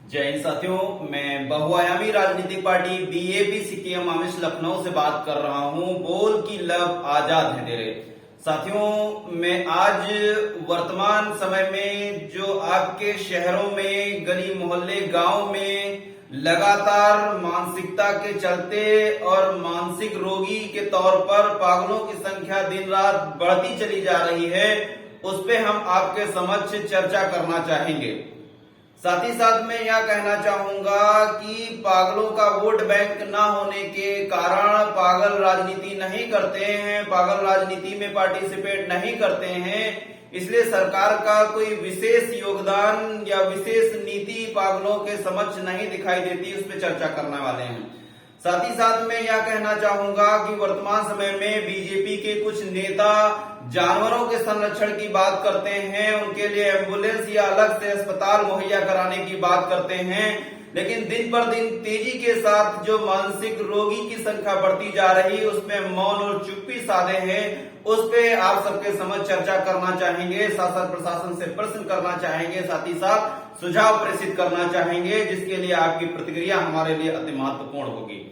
जय हिंद साथियों, मैं बहुआयामी राजनीतिक पार्टी बीएपी सीपीएम आमिष लखनऊ से बात कर रहा हूं। बोल की लब आजाद है तेरे। साथियों, मैं आज वर्तमान समय में जो आपके शहरों में, गली मोहल्ले, गांव में लगातार मानसिकता के चलते और मानसिक रोगी के तौर पर पागलों की संख्या दिन रात बढ़ती चली जा रही है, उस पे हम आपके समक्ष चर्चा करना चाहेंगे। साथ ही साथ मैं यह कहना चाहूंगा कि पागलों का वोट बैंक न होने के कारण पागल राजनीति नहीं करते हैं, पागल राजनीति में पार्टिसिपेट नहीं करते हैं, इसलिए सरकार का कोई विशेष योगदान या विशेष नीति पागलों के समक्ष नहीं दिखाई देती, उस पर चर्चा करने वाले हैं। साथ ही साथ मैं यह कहना चाहूंगा कि वर्तमान समय में बीजेपी के कुछ नेता जानवरों के संरक्षण की बात करते हैं, उनके लिए एम्बुलेंस या अलग से अस्पताल मुहैया कराने की बात करते हैं, लेकिन दिन पर दिन तेजी के साथ जो मानसिक रोगी की संख्या बढ़ती जा रही है उसमें मौन और चुप्पी साधे हैं, उस पे आप सबके समक्ष चर्चा करना चाहेंगे, शासन प्रशासन से प्रश्न करना चाहेंगे, साथ ही साथ सुझाव प्रेषित करना चाहेंगे, जिसके लिए आपकी प्रतिक्रिया हमारे लिए अति महत्वपूर्ण होगी।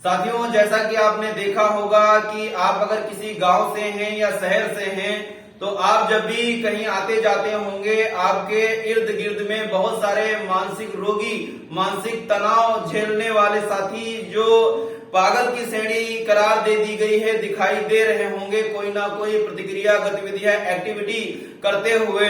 साथियों, जैसा कि आपने देखा होगा कि आप अगर किसी गांव से हैं या शहर से हैं तो आप जब भी कहीं आते जाते होंगे, आपके इर्द गिर्द में बहुत सारे मानसिक रोगी, मानसिक तनाव झेलने वाले साथी जो पागल की श्रेणी करार दे दी गई है दिखाई दे रहे होंगे, कोई ना कोई प्रतिक्रिया, गतिविधियां, एक्टिविटी करते हुए।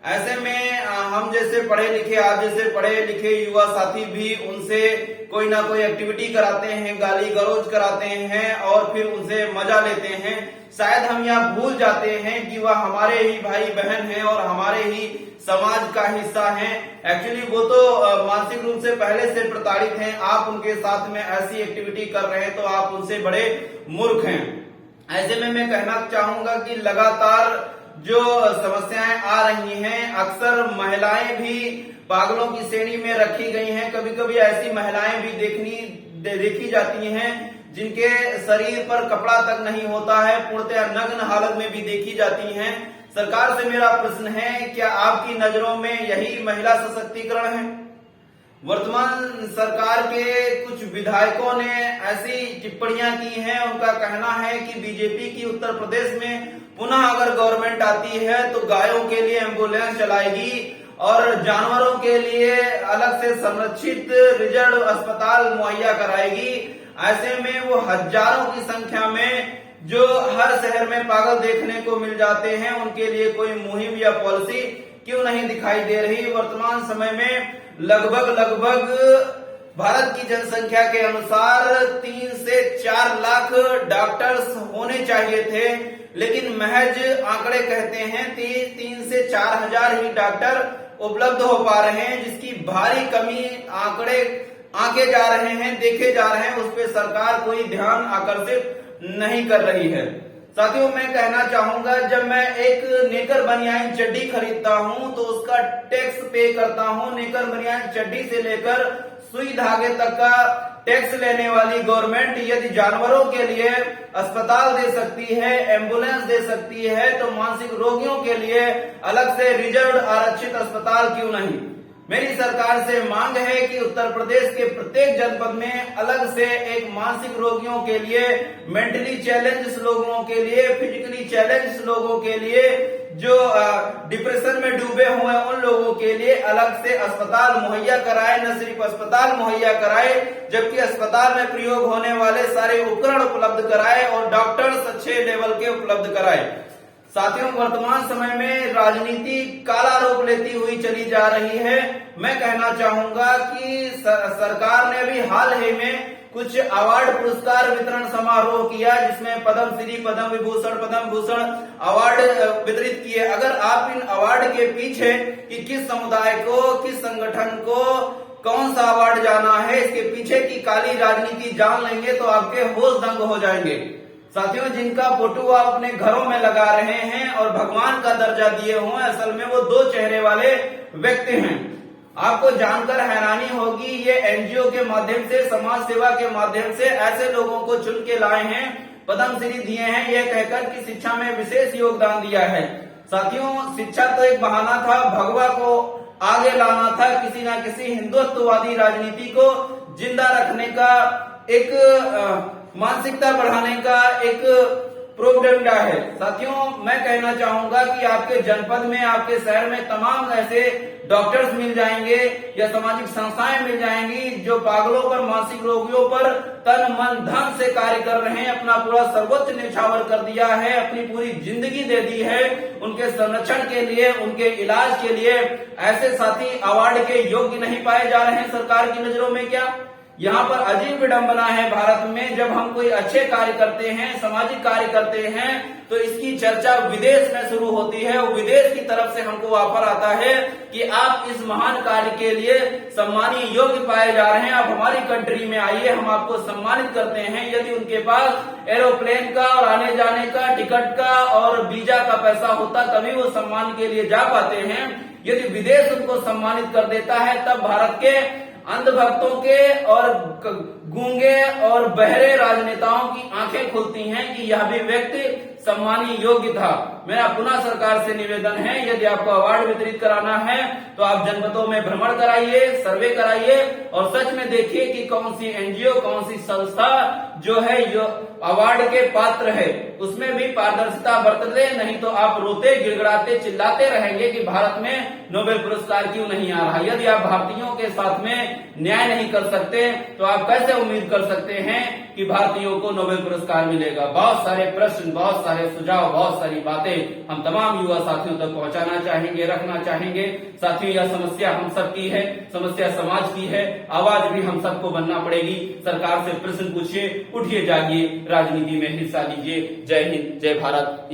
ऐसे में हम जैसे पढ़े लिखे, आप जैसे पढ़े लिखे युवा साथी भी उनसे कोई ना कोई एक्टिविटी कराते हैं, गाली गलौज कराते हैं और फिर उनसे मजा लेते हैं। शायद हम यह भूल जाते हैं कि वह हमारे ही भाई बहन हैं और हमारे ही समाज का हिस्सा हैं। एक्चुअली वो तो मानसिक रूप से पहले से प्रताड़ित हैं, आप उनके साथ में ऐसी एक्टिविटी कर रहे हैं तो आप उनसे बड़े मूर्ख हैं। ऐसे में मैं कहना चाहूंगा कि लगातार जो समस्याएं आ रही हैं, अक्सर महिलाएं भी पागलों की श्रेणी में रखी गई हैं। कभी कभी ऐसी महिलाएं भी देखी जाती हैं जिनके शरीर पर कपड़ा तक नहीं होता है, पूर्णतः नग्न हालत में भी देखी जाती हैं। सरकार से मेरा प्रश्न है, क्या आपकी नजरों में यही महिला सशक्तिकरण है? वर्तमान सरकार के कुछ विधायकों ने ऐसी टिप्पणियां की हैं, उनका कहना है कि बीजेपी की उत्तर प्रदेश में पुनः अगर गवर्नमेंट आती है तो गायों के लिए एम्बुलेंस चलाएगी और जानवरों के लिए अलग से संरक्षित रिजर्व अस्पताल मुहैया कराएगी। ऐसे में वो हजारों की संख्या में जो हर शहर में पागल देखने को मिल जाते हैं, उनके लिए कोई मुहिम या पॉलिसी क्यों नहीं दिखाई दे रही? वर्तमान समय में लगभग भारत की जनसंख्या के अनुसार 3 से 4 लाख डॉक्टर्स होने चाहिए थे, लेकिन महज आंकड़े कहते हैं 3 से 4 हजार ही डॉक्टर उपलब्ध हो पा रहे हैं, जिसकी भारी कमी आंकड़े आंके जा रहे हैं, देखे जा रहे हैं, उस पर सरकार कोई ध्यान आकर्षित नहीं कर रही है। साथियों, मैं कहना चाहूंगा, जब मैं एक नेकर बनियान चड्डी खरीदता हूं तो उसका टैक्स पे करता हूं। नेकर बनियान चड्डी से लेकर सुई धागे तक का टैक्स लेने वाली गवर्नमेंट यदि जानवरों के लिए अस्पताल दे सकती है, एम्बुलेंस दे सकती है, तो मानसिक रोगियों के लिए अलग से रिजर्व आरक्षित अस्पताल क्यों नहीं? मेरी सरकार से मांग है कि उत्तर प्रदेश के प्रत्येक जनपद में अलग से एक मानसिक रोगियों के लिए, मेंटली चैलेंज लोगों के लिए, फिजिकली चैलेंज लोगों के लिए, जो डिप्रेशन में डूबे हुए हैं उन लोगों के लिए अलग से अस्पताल मुहैया कराए। न सिर्फ अस्पताल मुहैया कराए, जबकि अस्पताल में प्रयोग होने वाले सारे उपकरण उपलब्ध कराए और डॉक्टर्स अच्छे लेवल के उपलब्ध कराए। साथियों, वर्तमान समय में राजनीति काला रूप लेती हुई चली जा रही है। मैं कहना चाहूंगा कि सरकार ने भी हाल ही में कुछ अवार्ड पुरस्कार वितरण समारोह किया, जिसमें पद्म श्री, पद्म विभूषण, पद्म भूषण अवार्ड वितरित किए। अगर आप इन अवार्ड के पीछे कि किस समुदाय को, किस संगठन को कौन सा अवार्ड जाना है, इसके पीछे की काली राजनीति जान लेंगे तो आपके होश दंग हो जाएंगे। साथियों, जिनका फोटो आप अपने घरों में लगा रहे हैं और भगवान का दर्जा दिए हुए, असल में वो 2 चेहरे वाले व्यक्ति हैं। आपको जानकर हैरानी होगी, ये एनजीओ के माध्यम से, समाज सेवा के माध्यम से ऐसे लोगों को चुन के लाए हैं, पद्म श्री दिए हैं, ये कहकर कि शिक्षा में विशेष योगदान दिया है। साथियों, शिक्षा तो एक बहाना था, भगवा को आगे लाना था, किसी ना किसी हिंदुत्ववादी राजनीति को जिंदा रखने का, एक मानसिकता बढ़ाने का एक प्रोपेगेंडा है। साथियों, मैं कहना चाहूंगा कि आपके जनपद में, आपके शहर में तमाम ऐसे डॉक्टर्स मिल जाएंगे या सामाजिक संस्थाएं मिल जाएंगी जो पागलों पर, मानसिक रोगियों पर तन मन धन से कार्य कर रहे हैं, अपना पूरा सर्वोच्च न्यौछावर कर दिया है, अपनी पूरी जिंदगी दे दी है उनके संरक्षण के लिए, उनके इलाज के लिए। ऐसे साथी अवार्ड के योग्य नहीं पाए जा रहे हैं सरकार की नजरों में क्या? यहाँ पर अजीब विडंबना है भारत में, जब हम कोई अच्छे कार्य करते हैं, सामाजिक कार्य करते हैं, तो इसकी चर्चा विदेश में शुरू होती है और विदेश की तरफ से हमको ऑफर आता है कि आप इस महान कार्य के लिए सम्मानीय योग्य पाए जा रहे हैं, आप हमारी कंट्री में आइए, हम आपको सम्मानित करते हैं। यदि उनके पास एरोप्लेन का और आने जाने का, टिकट का और वीजा का पैसा होता तभी वो सम्मान के लिए जा पाते हैं। यदि विदेश उनको सम्मानित कर देता है तब भारत के अंधभक्तों के और गूंगे और बहरे राजनेताओं की आंखें खुलती हैं कि यह भी व्यक्ति सम्मानीय योग्य था। मेरा पुनः सरकार से निवेदन है, यदि आपको अवार्ड वितरित कराना है तो आप जनपदों में भ्रमण कराइए, सर्वे कराइए और सच में देखिए कि कौन सी एनजीओ, कौन सी संस्था जो है जो अवार्ड के पात्र है, उसमें भी पारदर्शिता बरत दे। नहीं तो आप रोते, गिड़गिड़ाते, चिल्लाते रहेंगे कि भारत में नोबेल पुरस्कार क्यों नहीं आ रहा। यदि आप भारतीयों के साथ में न्याय नहीं कर सकते तो आप कैसे उम्मीद कर सकते हैं कि भारतीयों को नोबेल पुरस्कार मिलेगा? बहुत सारे प्रश्न, बहुत सारे सुझाव, बहुत सारी बातें हम तमाम युवा साथियों तक पहुंचाना चाहेंगे, रखना चाहेंगे। साथियों, यह समस्या हम सबकी है, समस्या समाज की है, आवाज भी हम सबको बनना पड़ेगी। सरकार से प्रश्न पूछिए, उठिए, जागिए, राजनीति में हिस्सा लीजिए। जय हिंद, जय भारत।